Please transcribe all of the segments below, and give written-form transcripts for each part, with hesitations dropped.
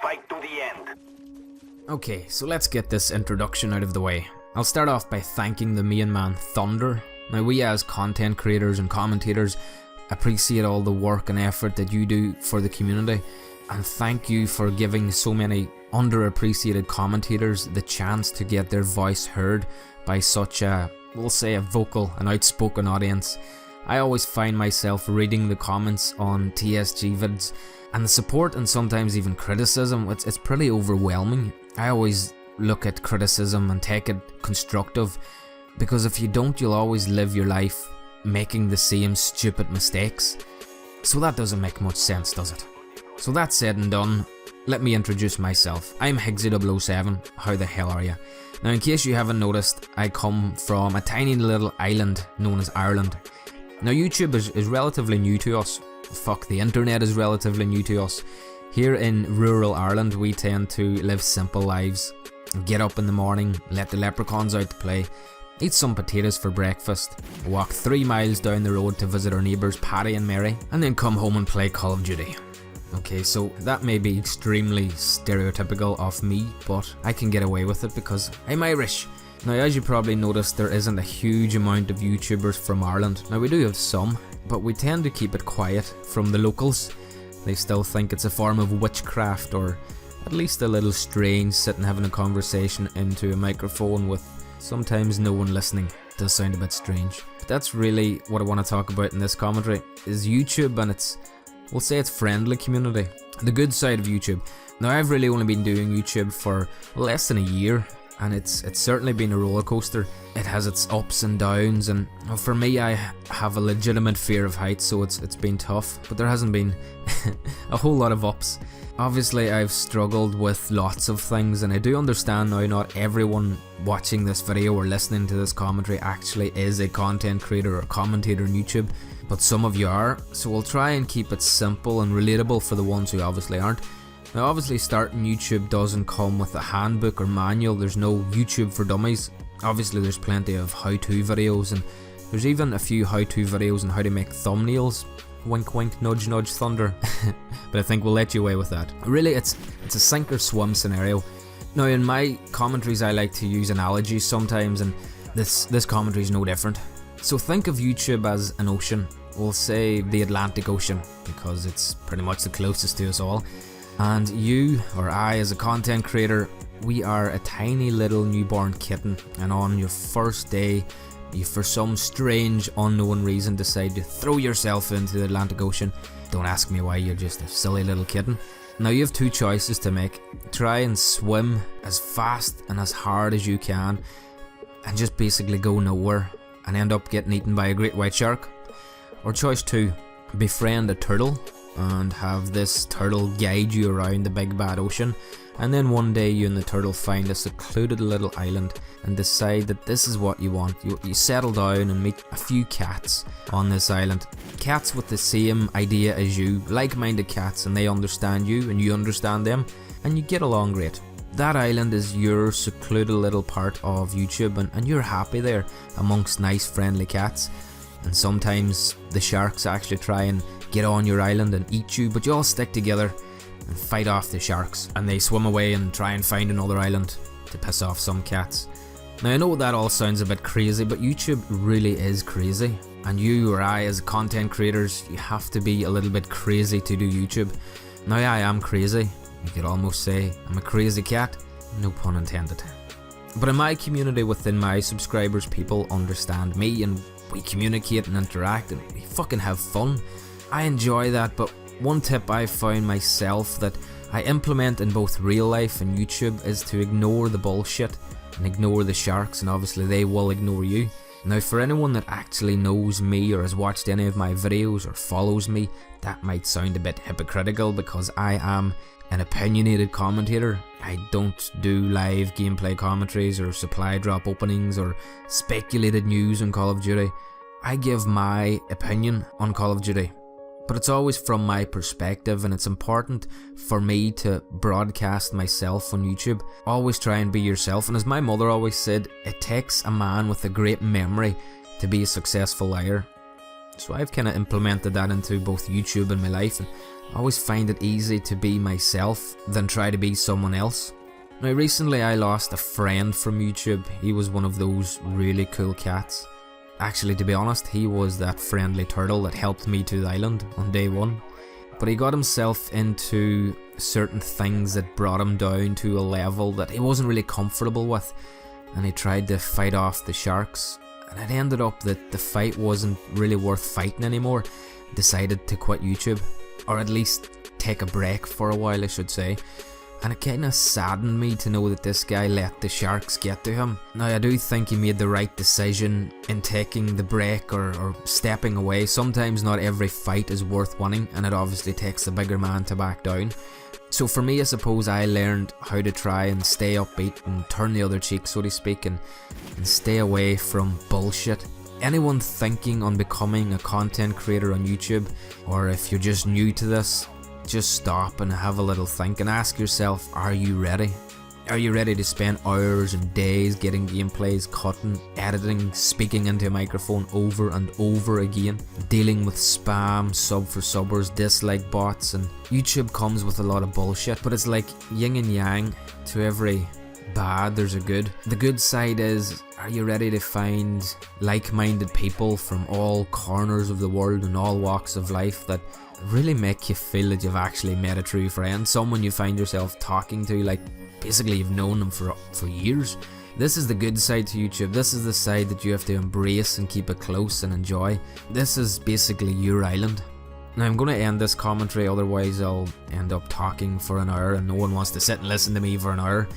fight to the end. Okay, so let's get this introduction out of the way. I'll start off by thanking the main man Thunder. Now we as content creators and commentators appreciate all the work and effort that you do for the community, and thank you for giving so many underappreciated commentators the chance to get their voice heard by such a, we'll say, a vocal and outspoken audience. I always find myself reading the comments on TSG vids, and the support and sometimes even criticism, it's pretty overwhelming. I always look at criticism and take it constructive, because if you don't, you'll always live your life making the same stupid mistakes. So that doesn't make much sense, does it? So that said and done, let me introduce myself. I'm Higgsy007, how the hell are you? Now in case you haven't noticed, I come from a tiny little island known as Ireland. Now YouTube is relatively new to us. Fuck, the internet is relatively new to us. Here in rural Ireland we tend to live simple lives. Get up in the morning, let the leprechauns out to play, eat some potatoes for breakfast, walk 3 miles down the road to visit our neighbours Paddy and Mary, and then come home and play Call of Duty. Okay, so that may be extremely stereotypical of me, but I can get away with it because I'm Irish. Now as you probably noticed, there isn't a huge amount of YouTubers from Ireland. Now we do have some, but we tend to keep it quiet from the locals. They still think it's a form of witchcraft, or at least a little strange sitting having a conversation into a microphone with sometimes no one listening. It does sound a bit strange. But that's really what I want to talk about in this commentary, is YouTube and its, we'll say, its friendly community. The good side of YouTube. Now I've really only been doing YouTube for less than a year, and it's certainly been a roller coaster. It has its ups and downs, and for me, I have a legitimate fear of heights, so it's been tough, but there hasn't been a whole lot of ups. Obviously I've struggled with lots of things, and I do understand now not everyone watching this video or listening to this commentary actually is a content creator or commentator on YouTube, but some of you are, so we'll try and keep it simple and relatable for the ones who obviously aren't. Now obviously starting YouTube doesn't come with a handbook or manual. There's no YouTube for dummies. Obviously there's plenty of how-to videos, and there's even a few how-to videos on how to make thumbnails. Wink wink, nudge nudge, Thunder. But I think we'll let you away with that. Really it's a sink or swim scenario. Now in my commentaries I like to use analogies sometimes, and this commentary is no different. So think of YouTube as an ocean. We'll say the Atlantic Ocean, because it's pretty much the closest to us all. And you, or I as a content creator, we are a tiny little newborn kitten, and on your first day, you for some strange unknown reason decide to throw yourself into the Atlantic Ocean. Don't ask me why, you're just a silly little kitten. Now you have 2 choices to make. Try and swim as fast and as hard as you can, and just basically go nowhere and end up getting eaten by a great white shark. Or choice 2, befriend a turtle and have this turtle guide you around the big bad ocean, and then one day you and the turtle find a secluded little island and decide that this is what you want. You settle down and meet a few cats on this island. Cats with the same idea as you, like-minded cats, and they understand you and you understand them, and you get along great. That island is your secluded little part of YouTube, and you're happy there amongst nice friendly cats. And sometimes the sharks actually try and get on your island and eat you, but you all stick together and fight off the sharks, and they swim away and try and find another island to piss off some cats. Now I know that all sounds a bit crazy, but YouTube really is crazy, and you or I as content creators, you have to be a little bit crazy to do YouTube. Now I am crazy, you could almost say I'm a crazy cat, no pun intended. But in my community, within my subscribers, people understand me, and we communicate and interact, and we fucking have fun. I enjoy that, but one tip I've found myself that I implement in both real life and YouTube is to ignore the bullshit and ignore the sharks, and obviously they will ignore you. Now for anyone that actually knows me or has watched any of my videos or follows me, that might sound a bit hypocritical because I am an opinionated commentator. I don't do live gameplay commentaries or supply drop openings or speculated news on Call of Duty. I give my opinion on Call of Duty, but it's always from my perspective, and it's important for me to broadcast myself on YouTube. Always try and be yourself, and as my mother always said, it takes a man with a great memory to be a successful liar. So I've kind of implemented that into both YouTube and my life, and I always find it easy to be myself than try to be someone else. Now recently I lost a friend from YouTube. He was one of those really cool cats. Actually, to be honest, he was that friendly turtle that helped me to the island on day one. But he got himself into certain things that brought him down to a level that he wasn't really comfortable with, and he tried to fight off the sharks, and it ended up that the fight wasn't really worth fighting anymore. Decided to quit YouTube, or at least take a break for a while, I should say. And it kinda saddened me to know that this guy let the sharks get to him. Now I do think he made the right decision in taking the break or stepping away. Sometimes not every fight is worth winning, and it obviously takes the bigger man to back down. So for me, I suppose I learned how to try and stay upbeat and turn the other cheek, so to speak, and stay away from bullshit. Anyone thinking on becoming a content creator on YouTube, or if you're just new to this, just stop and have a little think and ask yourself, are you ready? Are you ready to spend hours and days getting gameplays, cutting, editing, speaking into a microphone over and over again, dealing with spam, sub for subbers, dislike bots? And YouTube comes with a lot of bullshit, but it's like yin and yang. To every bad there's a good. The good side is, are you ready to find like-minded people from all corners of the world and all walks of life that really make you feel that you've actually met a true friend, someone you find yourself talking to like basically you've known them for years? This is the good side to YouTube. This is the side that you have to embrace and keep it close and enjoy. This is basically your island. Now I'm going to end this commentary, otherwise I'll end up talking for an hour and no one wants to sit and listen to me for an hour.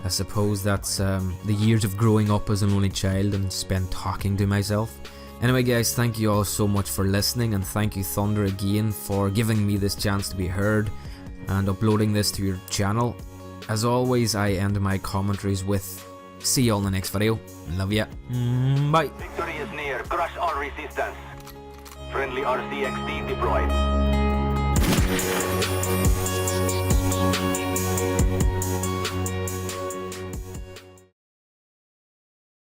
I suppose that's the years of growing up as an only child and spent talking to myself. Anyway guys, thank you all so much for listening, and thank you Thunder again for giving me this chance to be heard and uploading this to your channel. As always, I end my commentaries with, see you all in the next video. Love ya. Bye. Victory is near. Crush all resistance. Friendly RCXD deployed.